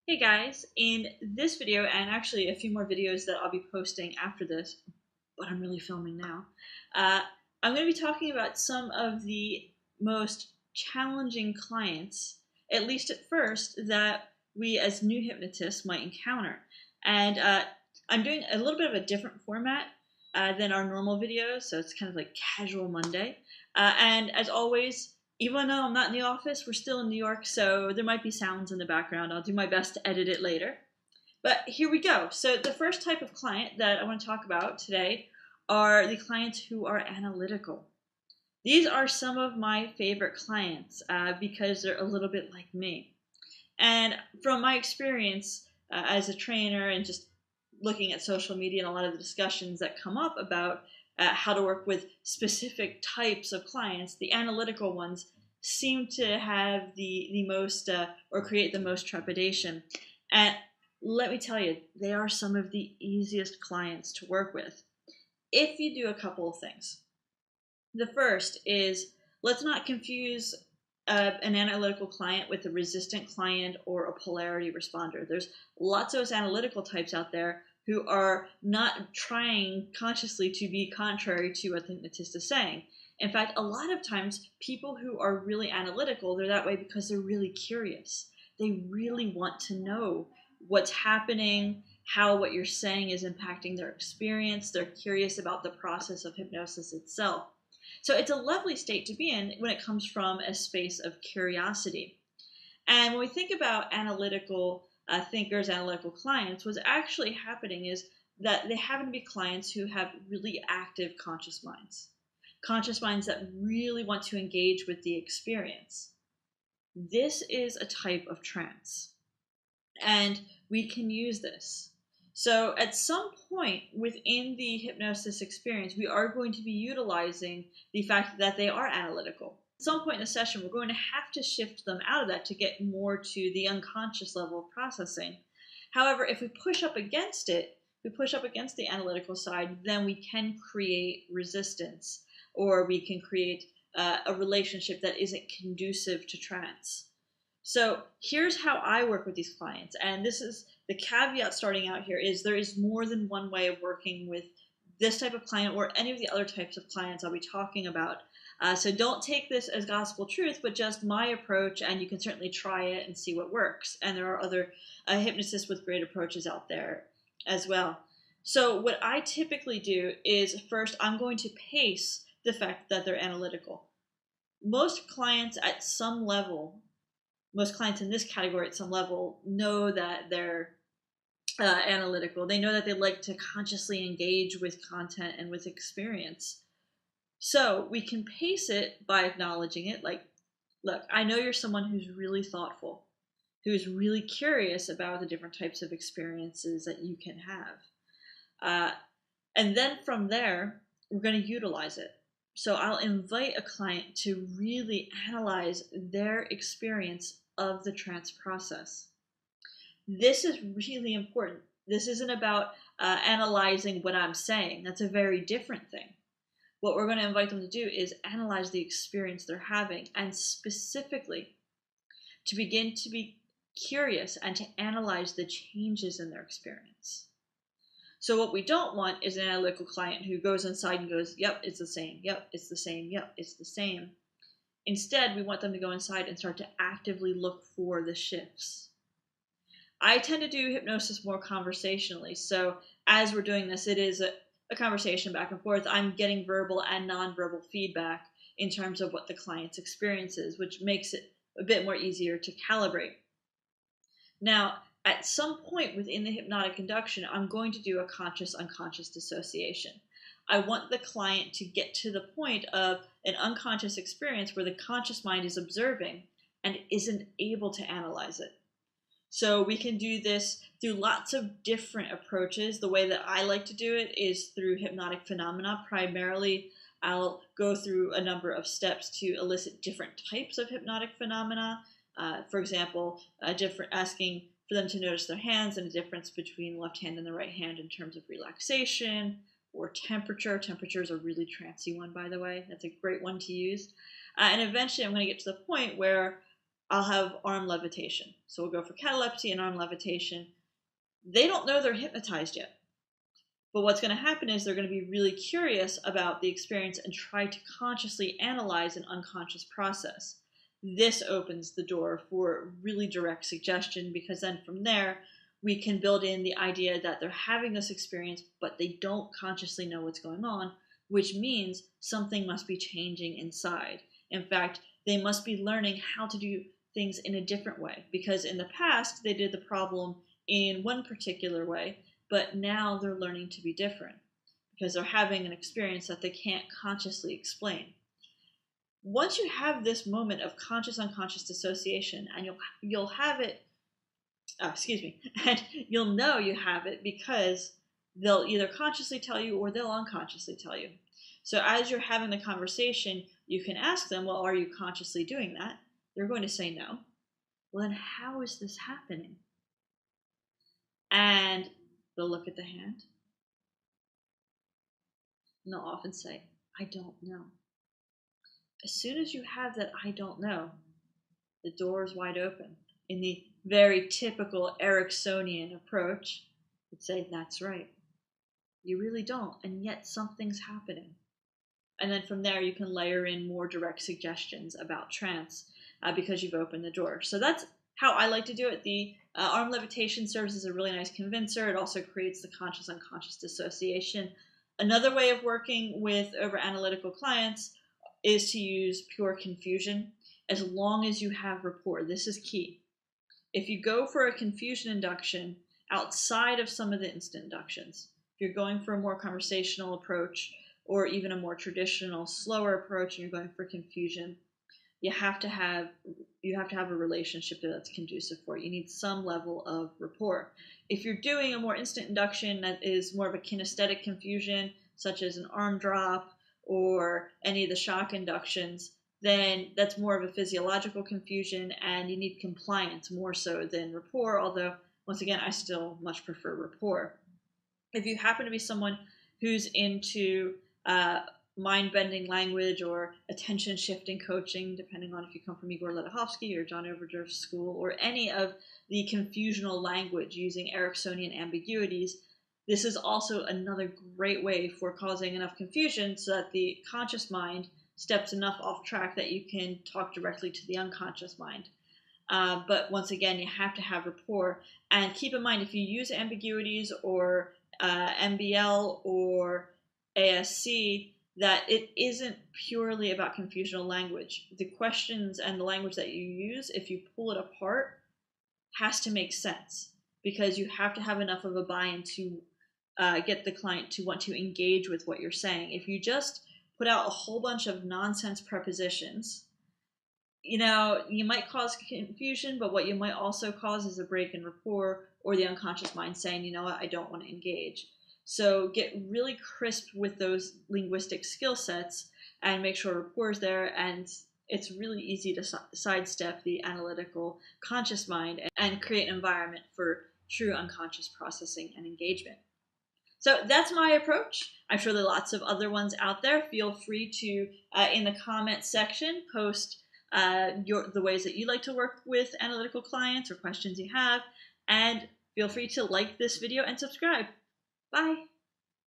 Hey guys, in this video, and actually a few more videos that I'll be posting after this, but I'm really filming now, uh, I'm going to be talking about some of the most challenging clients, at least at first, that we as new hypnotists might encounter. And I'm doing a little bit of a different format than our normal videos, so it's kind of like casual Monday. And as always, even though I'm not in the office, we're still in New York, so there might be sounds in the background. I'll do my best to edit it later. But here we go. So the first type of client that I want to talk about today are the clients who are analytical. These are some of my favorite clients because they're a little bit like me. And from my experience as a trainer and just looking at social media and a lot of the discussions that come up about how to work with specific types of clients, the analytical ones seem to have the most or create the most trepidation. And let me tell you, they are some of the easiest clients to work with if you do a couple of things. The first is, let's not confuse an analytical client with a resistant client or a polarity responder. There's lots of those analytical types out there who are not trying consciously to be contrary to what the hypnotist is saying. In fact, a lot of times people who are really analytical, they're that way because they're really curious. They really want to know what's happening, how what you're saying is impacting their experience. They're curious about the process of hypnosis itself. So it's a lovely state to be in when it comes from a space of curiosity. And when we think about analytical thinkers, analytical clients, what's actually happening is that they happen to be clients who have really active conscious minds that really want to engage with the experience. This is a type of trance, and we can use this. So at some point within the hypnosis experience, we are going to be utilizing the fact that they are analytical. At some point in the session, we're going to have to shift them out of that to get more to the unconscious level of processing. However, if we push up against it, we push up against the analytical side, then we can create resistance, or we can create a relationship that isn't conducive to trance. So here's how I work with these clients. And this is the caveat starting out here is there is more than one way of working with this type of client or any of the other types of clients I'll be talking about. So don't take this as gospel truth, but just my approach, and you can certainly try it and see what works. And there are other hypnotists with great approaches out there as well. So what I typically do is first I'm going to pace the fact that they're analytical. Most clients at some level most clients in this category at some level know that they're analytical. They know that they like to consciously engage with content and with experience. So we can pace it by acknowledging it. Like, look, I know you're someone who's really thoughtful, who's really curious about the different types of experiences that you can have. And then from there, we're going to utilize it. So I'll invite a client to really analyze their experience of the trance process. This is really important. This isn't about analyzing what I'm saying. That's a very different thing. What we're going to invite them to do is analyze the experience they're having, and specifically to begin to be curious and to analyze the changes in their experience. So what we don't want is an analytical client who goes inside and goes, yep, it's the same, yep, it's the same, yep, it's the same. Instead, we want them to go inside and start to actively look for the shifts. I tend to do hypnosis more conversationally. So as we're doing this, it is a conversation back and forth. I'm getting verbal and nonverbal feedback in terms of what the client's experience is, which makes it a bit more easier to calibrate. Now, at some point within the hypnotic induction, I'm going to do a conscious-unconscious dissociation. I want the client to get to the point of an unconscious experience where the conscious mind is observing and isn't able to analyze it. So we can do this through lots of different approaches. The way that I like to do it is through hypnotic phenomena. Primarily, I'll go through a number of steps to elicit different types of hypnotic phenomena. For example, asking for them to notice their hands and a difference between the left hand and the right hand in terms of relaxation or temperature. Temperature is a really trancy one, by the way. That's a great one to use. And eventually I'm going to get to the point where I'll have arm levitation. So we'll go for catalepsy and arm levitation. They don't know they're hypnotized yet. But what's going to happen is they're going to be really curious about the experience and try to consciously analyze an unconscious process. This opens the door for really direct suggestion, because then from there, we can build in the idea that they're having this experience, but they don't consciously know what's going on, which means something must be changing inside. In fact, they must be learning how to do things in a different way, because in the past, they did the problem in one particular way, but now they're learning to be different because they're having an experience that they can't consciously explain. Once you have this moment of conscious-unconscious dissociation, and you'll have it, and you'll know you have it because they'll either consciously tell you or they'll unconsciously tell you. So as you're having the conversation, you can ask them, well, are you consciously doing that? They're going to say no. Well, then how is this happening? And they'll look at the hand, and they'll often say, I don't know. As soon as you have that I don't know, the door is wide open. In the very typical Ericksonian approach, you'd say, that's right. You really don't, and yet something's happening. And then from there, you can layer in more direct suggestions about trance because you've opened the door. So that's how I like to do it. The arm levitation serves as a really nice convincer. It also creates the conscious-unconscious dissociation. Another way of working with over-analytical clients is to use pure confusion, as long as you have rapport. This is key. If you go for a confusion induction outside of some of the instant inductions, if you're going for a more conversational approach or even a more traditional, slower approach, and you're going for confusion, you have to have a relationship that's conducive for it. You need some level of rapport. If you're doing a more instant induction that is more of a kinesthetic confusion, such as an arm drop or any of the shock inductions, then that's more of a physiological confusion, and you need compliance more so than rapport, although, once again, I still much prefer rapport. If you happen to be someone who's into mind-bending language or attention-shifting coaching, depending on if you come from Igor Ledachovsky or John Overdurf's school, or any of the confusional language using Ericksonian ambiguities, this is also another great way for causing enough confusion so that the conscious mind steps enough off track that you can talk directly to the unconscious mind. But once again, you have to have rapport. And keep in mind, if you use ambiguities or MBL or ASC, that it isn't purely about confusional language. The questions and the language that you use, if you pull it apart, has to make sense, because you have to have enough of a buy-in to get the client to want to engage with what you're saying. If you just put out a whole bunch of nonsense prepositions, you might cause confusion, but what you might also cause is a break in rapport, or the unconscious mind saying, you know what, I don't want to engage. So get really crisp with those linguistic skill sets and make sure rapport is there, and it's really easy to sidestep the analytical conscious mind and create an environment for true unconscious processing and engagement. So that's my approach. I'm sure there are lots of other ones out there. Feel free to, in the comments section, post the ways that you like to work with analytical clients or questions you have, and feel free to like this video and subscribe. Bye.